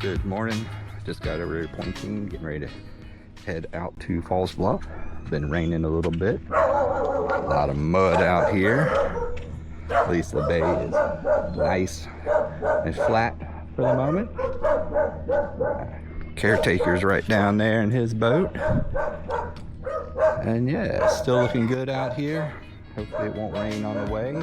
Good morning. Just got over to Point Team, getting ready to head out to False Bluff. Been raining a little bit. A lot of mud out here. At least the bay is nice and flat for the moment. Caretaker's right down there in his boat. And yeah, still looking good out here. Hopefully it won't rain on the way.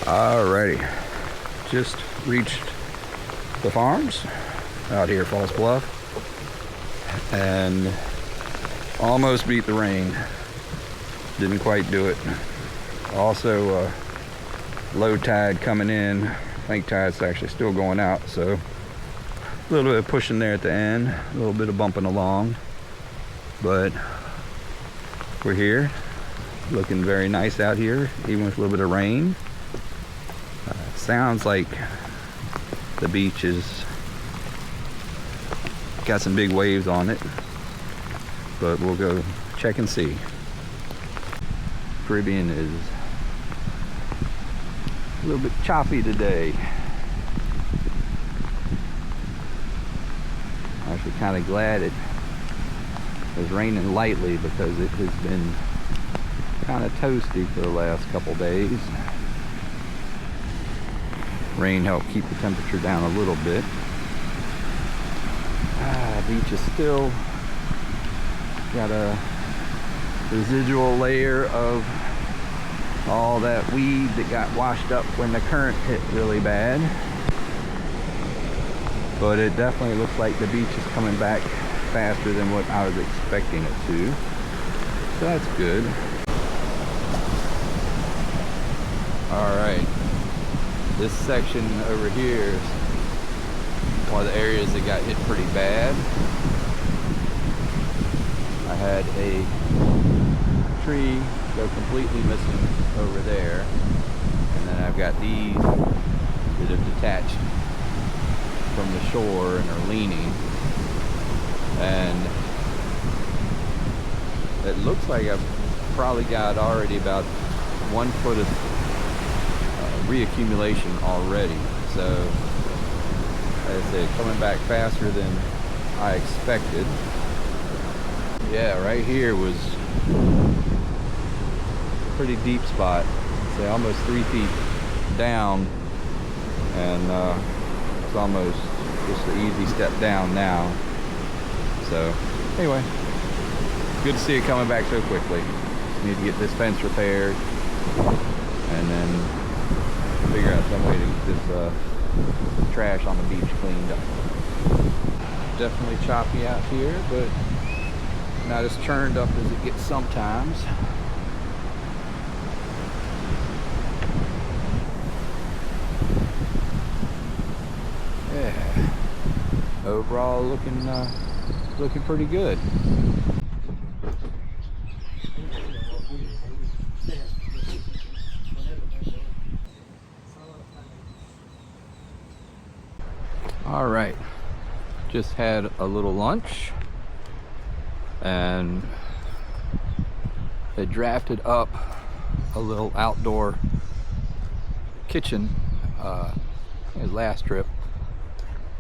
Alrighty, just reached the farms out here, False Bluff, and almost beat the rain. Didn't quite do it. Also, low tide coming in. I think tide's actually still going out, so a little bit of pushing there at the end, a little bit of bumping along, but we're here. Looking very nice out here, even with a little bit of rain. Sounds like the beach is got some big waves on it, but we'll go check and see. Caribbean is a little bit choppy today. I actually kind of glad it was raining lightly, because it has been kind of toasty for the last couple days. Rain helped keep the temperature down a little bit. Beach is still got a residual layer of all that weed that got washed up when the current hit really bad. But it definitely looks like the beach is coming back faster than what I was expecting it to. So that's good. Alright. This section over here is one of the areas that got hit pretty bad. I had a tree go completely missing over there, and then I've got these that have detached from the shore and are leaning, and it looks like I've probably got already about 1 foot of reaccumulation already. So as I say, coming back faster than I expected. Yeah, right here was a pretty deep spot. I'd say almost 3 feet down, and it's almost just an easy step down now. So anyway, good to see it coming back so quickly. Need to get this fence repaired, and then figure out some way to get this trash on the beach cleaned up. Definitely choppy out here, but not as churned up as it gets sometimes. Yeah, overall looking pretty good. All right, just had a little lunch, and they drafted up a little outdoor kitchen his last trip,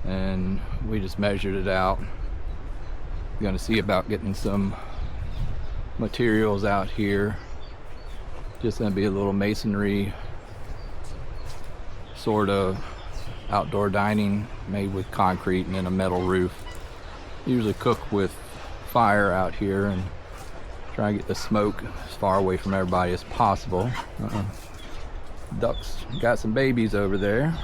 and we just measured it out. We're gonna see about getting some materials out here. Just gonna be a little masonry sort of outdoor dining made with concrete and then a metal roof. Usually cook with fire out here and try and get the smoke as far away from everybody as possible. Ducks got some babies over there,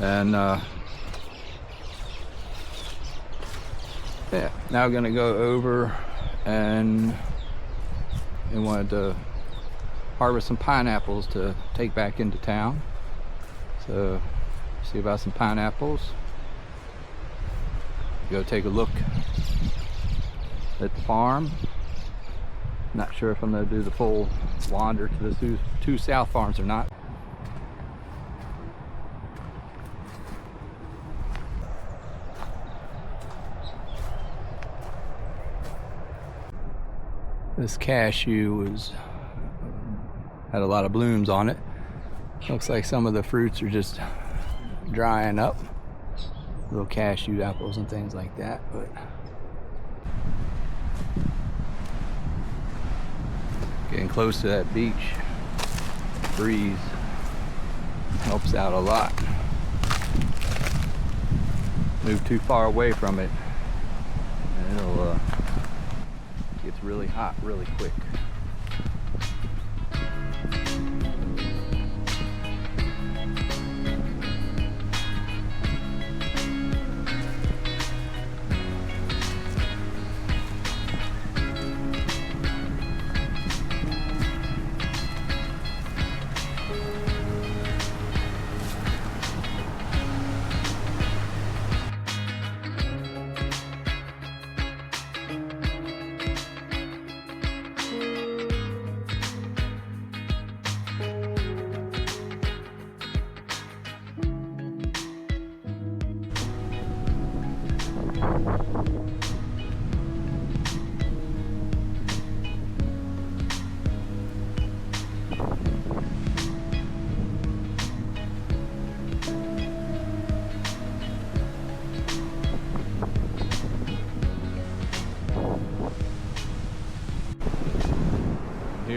and yeah, now we're gonna go over and wanted to harvest some pineapples to take back into town. So see about some pineapples. Go take a look at the farm. Not sure if I'm going to do the full wander to the two south farms or not. This cashew had a lot of blooms on it. Looks like some of the fruits are just drying up. Little cashew apples and things like that, but getting close to that beach, breeze helps out a lot. Move too far away from it, and it'll gets really hot really quick.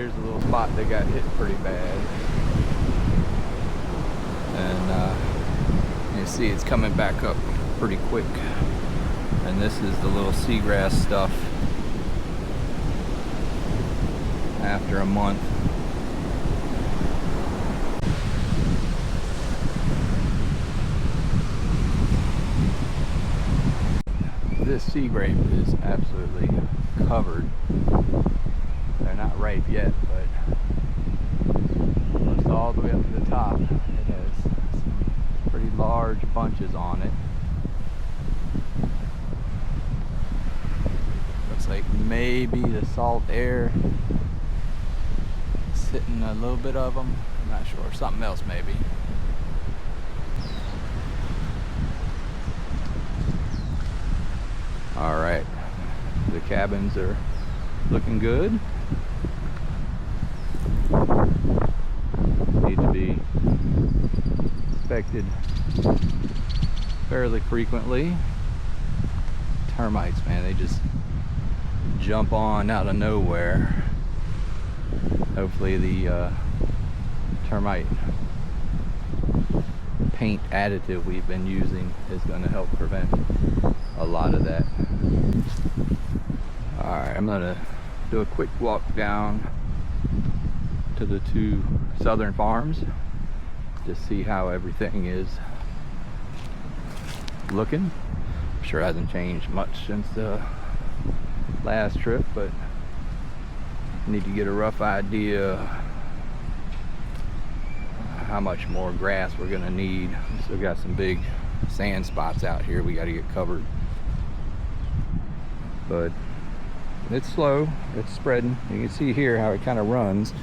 here's a little spot that got hit pretty bad. And you see it's coming back up pretty quick. And this is the little seagrass stuff after a month. This sea grape is absolutely covered. They're not ripe yet, but almost all the way up to the top. It has some pretty large bunches on it. Looks like maybe the salt air sitting a little bit of them. I'm not sure. Something else maybe. All right, the cabins are looking good. Need to be inspected fairly frequently. Termites, man, they just jump on out of nowhere. Hopefully the termite paint additive we've been using is going to help prevent a lot of that. Alright, I'm gonna do a quick walk down to the two southern farms, just see how everything is looking. I'm sure it hasn't changed much since the last trip, but I need to get a rough idea how much more grass we're gonna need. We still got some big sand spots out here we got to get covered, but it's slow, it's spreading. You can see here how it kind of runs.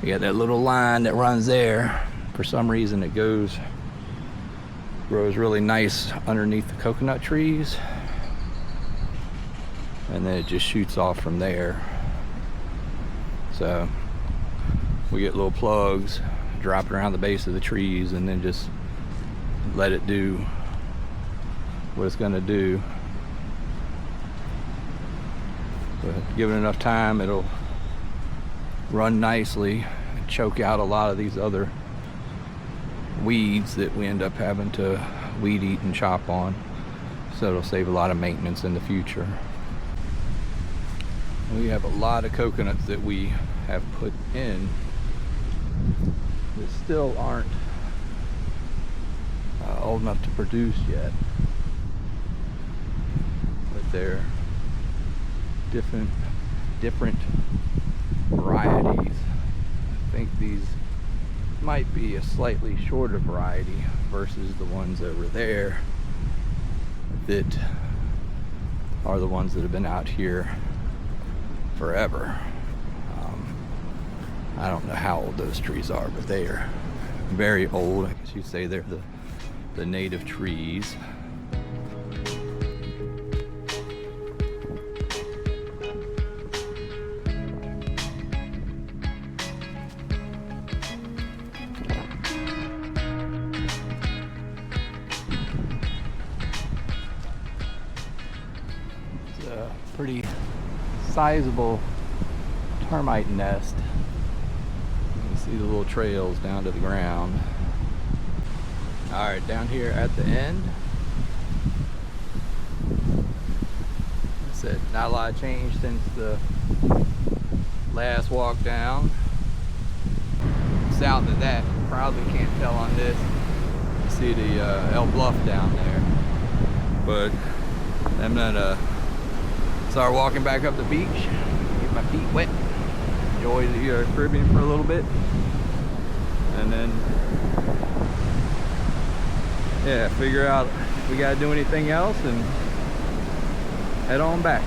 You got that little line that runs there. For some reason it grows really nice underneath the coconut trees, and then it just shoots off from there. So we get little plugs dropped around the base of the trees and then just let it do what it's going to do. But given enough time, it'll run nicely and choke out a lot of these other weeds that we end up having to weed eat and chop on. So it'll save a lot of maintenance in the future. We have a lot of coconuts that we have put in that still aren't old enough to produce yet, but they're different varieties. I think these might be a slightly shorter variety versus the ones over there that are the ones that have been out here forever. I don't know how old those trees are, but they are very old. I guess you'd say they're the native trees. It's a pretty sizable termite nest. You can see the little trails down to the ground. Alright, down here at the end, I said not a lot of change since the last walk down. South of that, you probably can't tell on this, you see the El Bluff down there. But I'm gonna start walking back up the beach, get my feet wet, enjoy the Caribbean for a little bit, and then yeah, figure out if we gotta do anything else and head on back.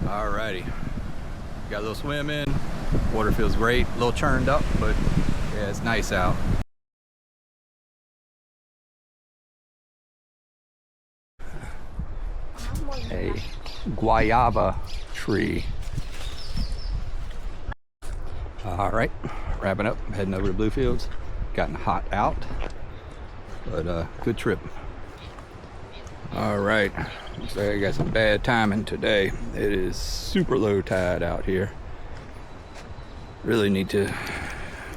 Alrighty, got a little swim in. Water feels great, a little churned up, but yeah, it's nice out. A guayaba tree. All right, wrapping up, heading over to Bluefields. Gotten hot out, but good trip. All right, looks like I got some bad timing today. It is super low tide out here. Really need to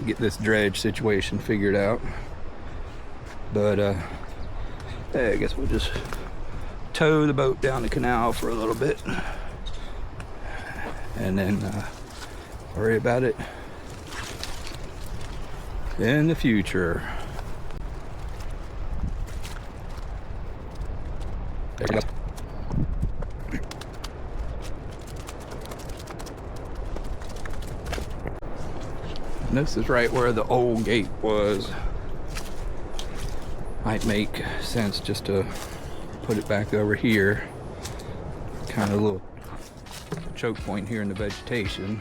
get this dredge situation figured out. But hey, I guess we'll just tow the boat down the canal for a little bit and then worry about it in the future. There we go. And this is right where the old gate was. Might make sense just to put it back over here. Kind of a little choke point here in the vegetation.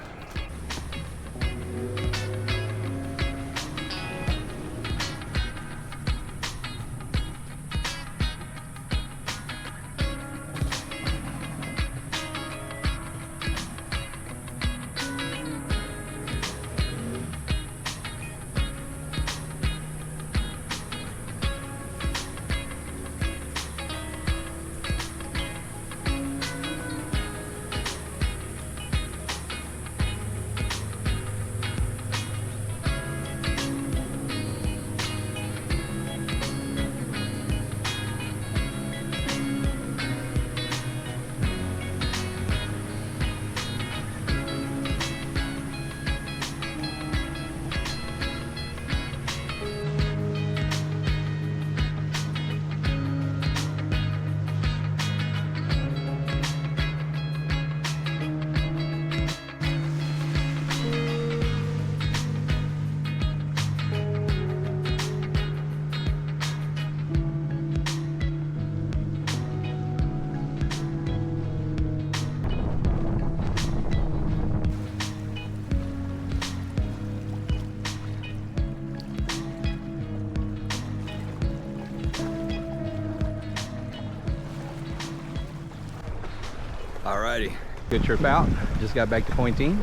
Alrighty, good trip out. Just got back to Pointine.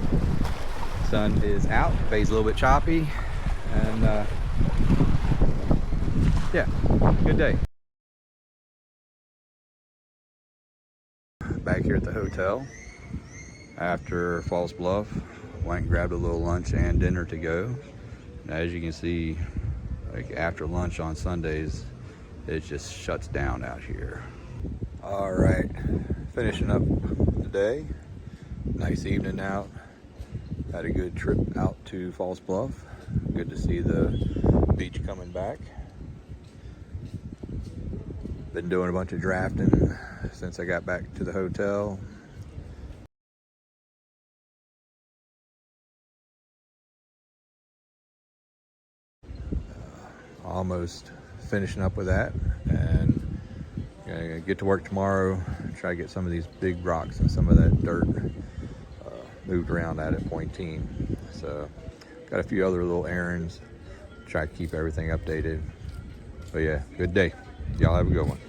Sun is out, bay's a little bit choppy, and yeah, good day. Back here at the hotel after False Bluff. Went and grabbed a little lunch and dinner to go. And as you can see, like after lunch on Sundays, it just shuts down out here. All right, finishing up the day. Nice evening out. Had a good trip out to False Bluff. Good to see the beach coming back. Been doing a bunch of drafting since I got back to the hotel. Almost finishing up with that, and gonna get to work tomorrow. Try to get some of these big rocks and some of that dirt moved around out at Pointine. So got a few other little errands. Try to keep everything updated. But yeah, good day. Y'all have a good one.